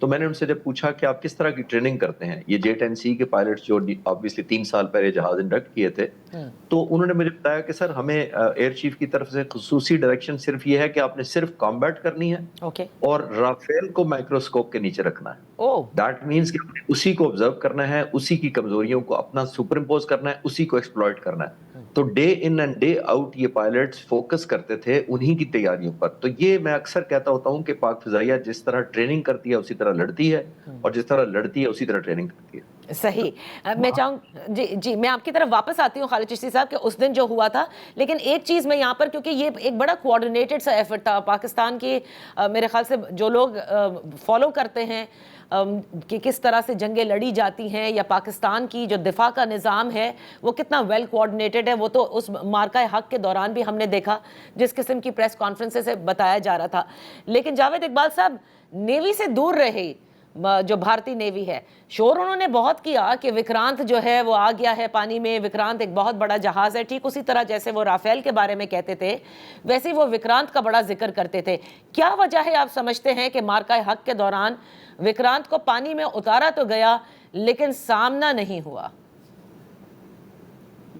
تو میں نے ان سے جب پوچھا کہ آپ کس طرح کی ٹریننگ کرتے ہیں، یہ J-10C کے پائلٹس جو آبویسلی 3 سال پہلے جہاز انڈکٹ کیے تھے، تو انہوں نے مجھے بتایا کہ سر ہمیں ایئر چیف کی طرف سے خصوصی ڈائریکشن صرف یہ ہے کہ آپ نے صرف کامبیٹ کرنی ہے اوکے. اور رافیل کو مائکروسکوپ کے نیچے رکھنا ہے. او. دیٹ مینس کہ آپ نے اسی کو آبزرو کرنا ہے، اسی کی کمزوریوں کو اپنا سپر امپوز کرنا ہے، اسی کو ایکسپلوئٹ کرنا ہے. تو day in and day out یہ پائلٹس فوکس کرتے تھے انہی کی تیاریوں پر. تو یہ میں اکثر کہتا ہوتا ہوں کہ پاک فضائیہ جس طرح ٹریننگ کرتی ہے اسی طرح لڑتی ہے، اور جس طرح لڑتی ہے اسی طرح ٹریننگ کرتی ہے. صحیح. میں چاہوں جی میں آپ کی طرف واپس آتی ہوں خالد چشتی صاحب کہ اس دن جو ہوا تھا، لیکن ایک چیز میں یہاں پر، کیونکہ یہ ایک بڑا کوآرڈینیٹڈ سا ایفرٹ تھا پاکستان کی، میرے خیال سے جو لوگ فالو کرتے ہیں کہ کس طرح سے جنگیں لڑی جاتی ہیں یا پاکستان کی جو دفاع کا نظام ہے وہ کتنا ویل کوآرڈینیٹڈ ہے، وہ تو اس مارکہ حق کے دوران بھی ہم نے دیکھا جس قسم کی پریس کانفرنس سے بتایا جا رہا تھا. لیکن جاوید اقبال صاحب نیوی سے دور رہے، جو بھارتی نیوی ہے، شور انہوں نے بہت کیا کہ وکرانت جو ہے وہ آ گیا ہے پانی میں، وکرانت ایک بہت بڑا جہاز ہے. ٹھیک اسی طرح جیسے وہ رافیل کے بارے میں کہتے تھے ویسے وہ وکرانت کا بڑا ذکر کرتے تھے. کیا وجہ ہے آپ سمجھتے ہیں کہ مارکہ حق کے دوران وکرانت کو پانی میں اتارا تو گیا لیکن سامنا نہیں ہوا؟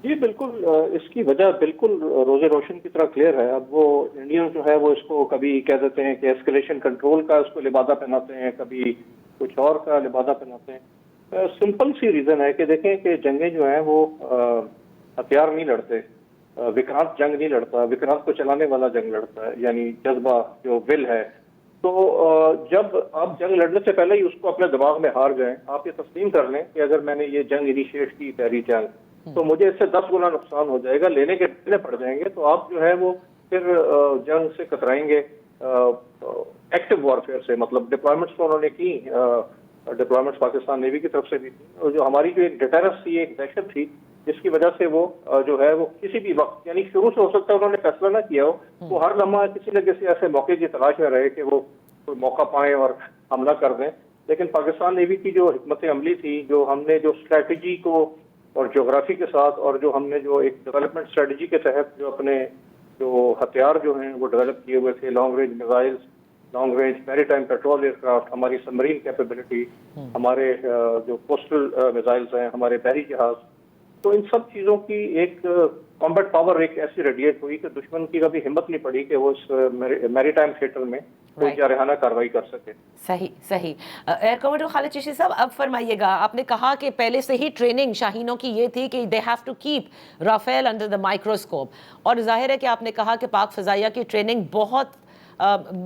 جی بالکل، اس کی وجہ بالکل روز روشن کی طرح کلیئر ہے. اب وہ انڈین جو ہے وہ اس کو کبھی کہہ دیتے ہیں کہ ایسکلیشن کنٹرول کا اس کو لبادہ پہناتے ہیں، کبھی کچھ اور کا لبادہ پہناتے ہیں. سمپل سی ریزن ہے کہ دیکھیں کہ جنگیں جو ہیں وہ ہتھیار نہیں لڑتے. وکرانت جنگ نہیں لڑتا، وکرانت کو چلانے والا جنگ لڑتا ہے، یعنی جذبہ جو ول ہے. تو جب آپ جنگ لڑنے سے پہلے ہی اس کو اپنے دماغ میں ہار جائیں، آپ یہ تسلیم کر لیں کہ اگر میں نے یہ جنگ انیشیٹ کی پہلی جنگ تو مجھے اس سے 10 گنا نقصان ہو جائے گا، لینے کے دینے پڑ جائیں گے، تو آپ جو ہے وہ پھر جنگ سے کترائیں گے ایکٹیو وارفیئر سے. مطلب ڈپلائمنٹس تو انہوں نے کی، ڈپلائمنٹس پاکستان نیوی کی طرف سے بھی تھی، اور جو ہماری جو ایک ڈیٹرنس تھی، ایک دہشت تھی، جس کی وجہ سے وہ جو ہے وہ کسی بھی وقت، یعنی شروع سے ہو سکتا ہے انہوں نے فیصلہ نہ کیا ہو، وہ ہر لمحہ کسی نہ کسی ایسے موقع کی تلاش میں رہے کہ وہ کوئی موقع پائیں اور حملہ کر دیں. لیکن پاکستان نیوی کی جو حکمت عملی تھی، جو ہم نے جو اسٹریٹجی کو اور جغرافی کے ساتھ، اور جو ہم نے جو ایک ڈیولپمنٹ اسٹریٹجی کے تحت جو اپنے جو ہتھیار جو ہیں وہ ڈیولپ کیے ہوئے تھے، long range missiles, long range میری ٹائم پیٹرول ایئر کرافٹ، ہماری سبمرین کیپیبلٹی، ہمارے جو کوسٹل میزائلز ہیں، ہمارے بحری جہاز، تو ان سب چیزوں کی ایک کمبیٹ پاور ایک ایسی ریڈیٹ ہوئی کہ دشمن کی کبھی ہمت نہیں پڑی کہ وہ اس میری ٹائم تھیٹر میں کوئی جارحانہ کارروائی کر سکے. صحیح. ایئر کمانڈر خالد چشتی صاحب، اب فرمائیے گا، آپ نے کہا کہ پہلے سے ہی ٹریننگ شاہینوں کی یہ تھی کہ they have to keep Rafale under the microscope, اور ظاہر ہے کہ آپ نے کہا کہ پاک فضائیہ کی ٹریننگ بہت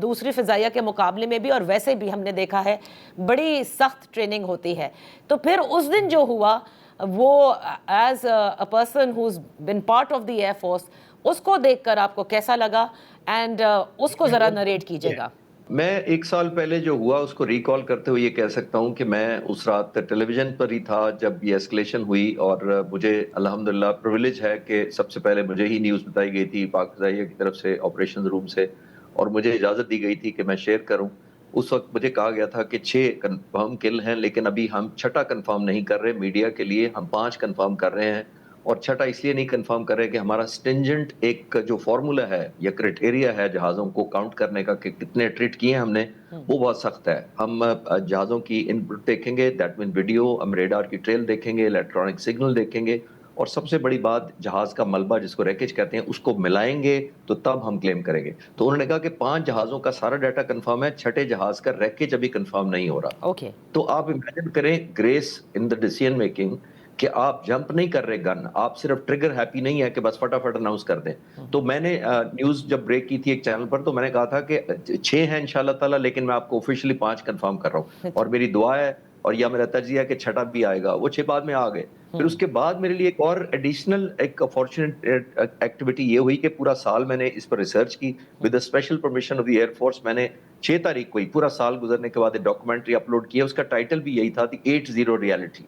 دوسری فضائیہ کے مقابلے میں بھی اور ویسے بھی ہم نے دیکھا ہے بڑی سخت ٹریننگ ہوتی ہے. تو پھر اس دن جو ہوا وہ as a person who's been part of the air force, اس کو دیکھ کر آپ کو کیسا لگا، اینڈ اس کو ذرا نریٹ کیجیے گا. میں 1 سال پہلے جو ہوا اس کو ریکال کرتے ہوئے یہ کہہ سکتا ہوں کہ میں اس رات ٹیلی ویژن پر ہی تھا جب یہ اسکلیشن ہوئی، اور مجھے الحمدللہ پرویلیج ہے کہ سب سے پہلے مجھے ہی نیوز بتائی گئی تھی پاک فضائیہ کی طرف سے آپریشن روم سے، اور مجھے اجازت دی گئی تھی کہ میں شیئر کروں. اس وقت مجھے کہا گیا تھا کہ 6 کنفرم کل ہیں، لیکن ابھی ہم 6ٹھا کنفرم نہیں کر رہے میڈیا کے لیے، ہم 5 کنفرم کر رہے ہیں. اور 6ٹھا اس لیے نہیں کنفرم کر رہے کہ ہمارا سٹنجنٹ ایک جو فارمولا ہے یا کرائٹیریا ہے جہازوں کو کاؤنٹ کرنے کا کہ کتنے ٹریٹ کیے ہم نے، وہ بہت سخت ہے. ہم جہازوں کی ان پٹ دیکھیں گے، دیٹ مین ویڈیو، ہم ریڈار کی ٹریل دیکھیں گے، الیکٹرانک سگنل دیکھیں گے، اور سب سے بڑی بات جہاز کا ملبہ جس کو ریکیج کہتے ہیں اس کو ملائیں گے تو تب ہم کلیم کریں گے. تو انہوں نے کہا کہ 5 جہازوں کا سارا ڈیٹا کنفرم ہے، 6ٹھے جہاز کا ریکیج ابھی کنفرم نہیں ہو رہا. اوکے. تو آپ امیجن کریں گریس ان دا ڈیسیژن میکنگ کہ آپ جمپ نہیں کر رہے گن، آپ صرف ٹریگر ہیپی نہیں ہے کہ بس فٹافٹ اناؤنس کر دیں. تو میں نے نیوز جب بریک کی تھی ایک چینل پر تو میں نے کہا تھا کہ 6 ہیں انشاءاللہ تعالیٰ، لیکن میں آپ کو آفیشلی 5 کنفرم کر رہا ہوں، اور میری دعا ہے اور یا میرا تجزیہ ہے کہ 6ٹھا بھی آئے گا. وہ 6 بعد میں آ گئے. پھر اس کے بعد میرے لیے ایک اور ایڈیشنل ایک فارچونیٹ ایکٹیویٹی یہ ہوئی کہ پورا سال میں نے اس پر ریسرچ کی with special permission of the air force. میں نے 6 تاریخ کو ہی پورا سال گزرنے کے بعد ایک ڈاکومنٹری اپلوڈ کیا، اس کا ٹائٹل بھی یہی تھا، دی 80 ریالٹی.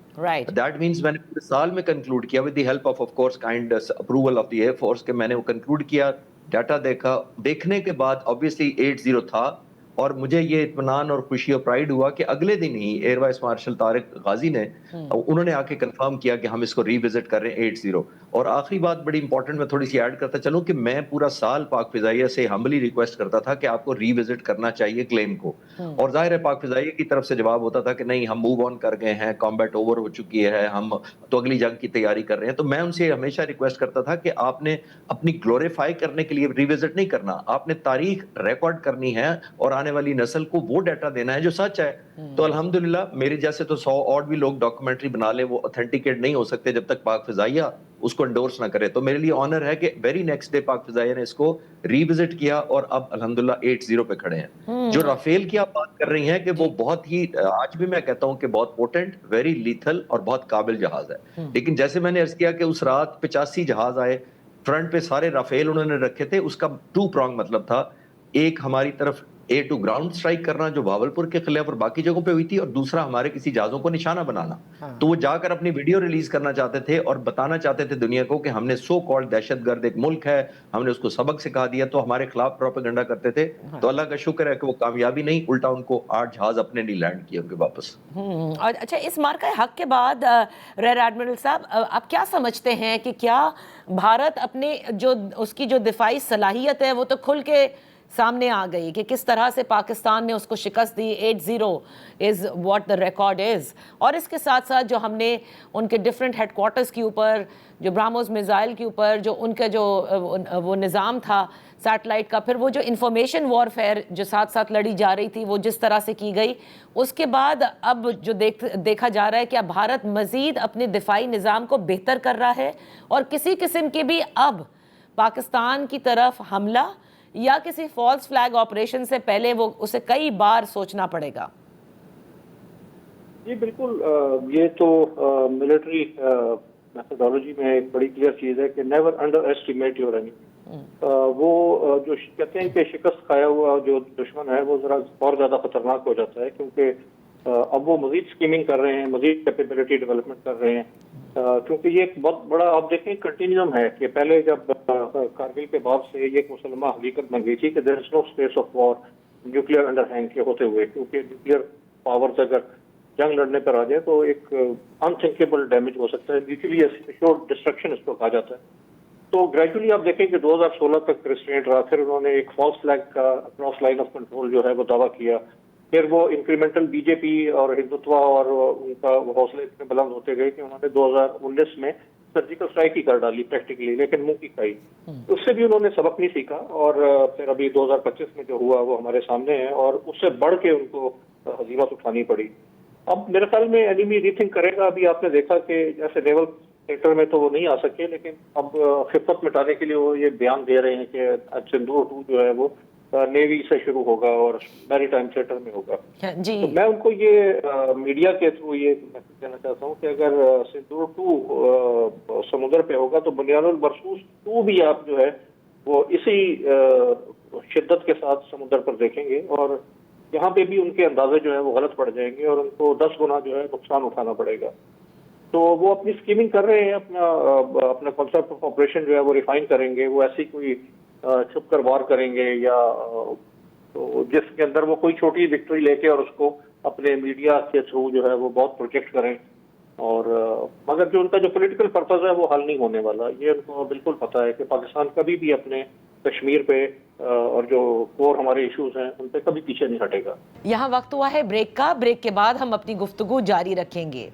دیٹ مینس میں نے پورے سال میں کنکلوڈ کیا with the help of course kind approval of the air force کہ میں نے وہ کنکلوڈ کیا، ڈاٹا دیکھا. دیکھنے کے بعد obviously 80 تھا، اور مجھے یہ اطمینان اور خوشی اور پرائیڈ ہوا کہ اگلے دن ہی ایئر وائس مارشل طارق غازی نے انہوں نے آ کے کنفرم کیا کہ ہم اس کو ری وزٹ کر رہے ہیں 80۔ اور آخری بات بڑی امپورٹنٹ میں تھوڑی سی ایڈ کرتا چلوں کہ میں پورا سال پاک فضائیہ سے ہمبلی ریکویسٹ کرتا تھا کہ آپ کو ری وزٹ کرنا چاہیے کلیم کو، اور ظاہر ہے پاک فضائیہ کی طرف سے جواب ہوتا تھا کہ نہیں ہم موو آن کر گئے ہیں، کامبیٹ اوور ہو چکی ہے، ہم تو اگلی جنگ کی تیاری کر رہے ہیں۔ تو میں ان سے ہمیشہ ریکویسٹ کرتا تھا کہ آپ نے اپنی گلوریفائی کرنے کے لیے ری وزٹ نہیں کرنا، آپ نے تاریخ ریکارڈ کرنی ہے اور آنے والی نسل کو وہ ڈیٹا دینا ہے جو سچ ہے۔ تو الحمدللہ میرے جیسے تو 100 اور بھی لوگ ڈاکومنٹری بنا لیں، وہ اتھینٹیکیٹ نہیں ہو سکتے جب تک پاک فضائیہ اس کو انڈورس نہ کرے۔ تو میرے لیے آنر ہے کہ ویری نیکسٹ ڈے پاک فضائیہ نے اس کو ری وزٹ کیا اور اب الحمدللہ 80 پہ کھڑے ہیں۔ جو رافیل کی آپ بات کر رہی ہیں کہ وہ بہت ہی آج بھی میں کہتا ہوں کہ بہت پوٹنٹ، ویری لیتھل اور بہت قابل جہاز ہے، لیکن جیسے میں نے عرض کیا کہ اس رات 85 جہاز آئے، فرنٹ پہ سارے رافیل انہوں نے رکھے تھے۔ اس کا 2 پرانگ مطلب تھا، ایک ہماری طرف A2 گراؤنڈ سٹرائک کرنا جو بھاولپور کے خلاف اور باقی جگہوں پہ ہوئی تھی، اور دوسرا ہمارے کسی جہازوں کو نشانہ بنانا۔ تو وہ جا کر اپنی ویڈیو ریلیز کرنا چاہتے تھے اور بتانا چاہتے تھے دنیا کو کہ ہم نے سو کالڈ دہشت گرد ایک ملک ہے، ہم نے اس کو سبق سکھا دیا، تو ہمارے خلاف پروپیگنڈا کرتے تھے۔ تو اللہ کا شکر ہے کہ وہ کامیابی نہیں، الٹا ان کو 8 جہاز اپنے نہیں لینڈ کیے ان کے واپس۔ اور اچھا، اس مارکہ حق کے بعد ریئر ایڈمرل صاحب آپ کیا سمجھتے ہیں کہ کیا بھارت اپنے جو اس کی جو دفاعی صلاحیت ہے وہ تو کھل کے سامنے آ گئی کہ کس طرح سے پاکستان نے اس کو شکست دی؟ 80 is what the record is, اور اس کے ساتھ ساتھ جو ہم نے ان کے ڈفرینٹ ہیڈ کوارٹرز کے اوپر، جو براموز میزائل کے اوپر جو ان کا جو وہ نظام تھا سیٹلائٹ کا، پھر وہ جو انفارمیشن وارفیئر جو ساتھ ساتھ لڑی جا رہی تھی وہ جس طرح سے کی گئی، اس کے بعد اب جو دیکھا جا رہا ہے کہ اب بھارت مزید اپنے دفاعی نظام کو بہتر کر رہا ہے، اور کسی قسم کے بھی اب پاکستان کی طرف حملہ یا کسی فالس فلیگ آپریشن سے پہلے وہ اسے کئی بار سوچنا پڑے گا۔ جی بالکل، یہ تو ملٹری میتھڈالوجی میں ایک بڑی کلیئر چیز ہے کہ never under estimate your enemy. وہ جو کہتے ہیں کہ شکست کھایا ہوا جو دشمن ہے وہ ذرا اور زیادہ خطرناک ہو جاتا ہے، کیونکہ اب وہ مزید اسکیمنگ کر رہے ہیں، مزید کیپیبلٹی ڈیولپمنٹ کر رہے ہیں، کیونکہ یہ ایک بہت بڑا آپ دیکھیں کنٹینیوم ہے کہ پہلے جب کارگل کے بعد سے یہ ایک مسلمہ حقیقت بن گئی تھی کہ there is no space of war nuclear under hang کے ہوتے ہوئے، کیونکہ نیوکلیئر پاورز اگر جنگ لڑنے پر آ جائے تو ایک انتھنکیبل ڈیمیج ہو سکتا ہے، میوچولی ایشورڈ ڈسٹرکشن اس کو کہا جاتا ہے۔ تو گریجولی آپ دیکھیں کہ 2016 تک ریسٹرینٹ رہا، پھر انہوں نے ایک فالس فلیگ کا اکراس لائن آف کنٹرول جو ہے وہ دعویٰ کیا، پھر وہ انکریمنٹل بی جے پی اور ہندوتوا اور ان کا حوصلے اتنے بلند ہوتے گئے کہ انہوں نے 2019 میں سرجیکل اسٹرائک ہی کر ڈالی پریکٹیکلی، لیکن منہ کی کھائی، اس سے بھی انہوں نے سبق نہیں سیکھا، اور پھر ابھی 2025 میں جو ہوا وہ ہمارے سامنے ہے، اور اس سے بڑھ کے ان کو ہزیمت اٹھانی پڑی۔ اب میرے خیال میں اینیمی ری تھنک کرے گا۔ ابھی آپ نے دیکھا کہ جیسے نیول سیکٹر میں تو وہ نہیں آ سکے، لیکن اب خفت مٹانے کے لیے وہ یہ بیان دے رہے ہیں کہ سندور 2 جو ہے وہ نیوی سے شروع ہوگا اور میری ٹائم سیکٹر میں ہوگا۔ جی تو میں ان کو یہ میڈیا کے تھرو یہ میسج دینا چاہتا ہوں کہ اگر سندور 2 سمندر پہ ہوگا تو بنیاد البرسوس 2 بھی آپ جو ہے وہ اسی شدت کے ساتھ سمندر پر دیکھیں گے، اور یہاں پہ بھی ان کے اندازے جو ہے وہ غلط پڑ جائیں گے اور ان کو 10 گنا جو ہے نقصان اٹھانا پڑے گا۔ تو وہ اپنی اسکیمنگ کر رہے ہیں، اپنا کانسیپٹ آف آپریشن جو ہے وہ ریفائن کریں گے، وہ ایسی کوئی چھپ کر وار کریں گے یا تو جس کے اندر وہ کوئی چھوٹی وکٹری لے کے اور اس کو اپنے میڈیا کے تھرو جو ہے وہ بہت پروجیکٹ کریں، اور مگر جو ان کا جو پولیٹیکل پرپز ہے وہ حل نہیں ہونے والا۔ یہ ان کو بالکل پتہ ہے کہ پاکستان کبھی بھی اپنے کشمیر پہ اور جو کور ہمارے ایشوز ہیں ان پہ کبھی پیچھے نہیں ہٹے گا۔ یہاں وقت ہوا ہے بریک کا، بریک کے بعد ہم اپنی گفتگو جاری رکھیں گے۔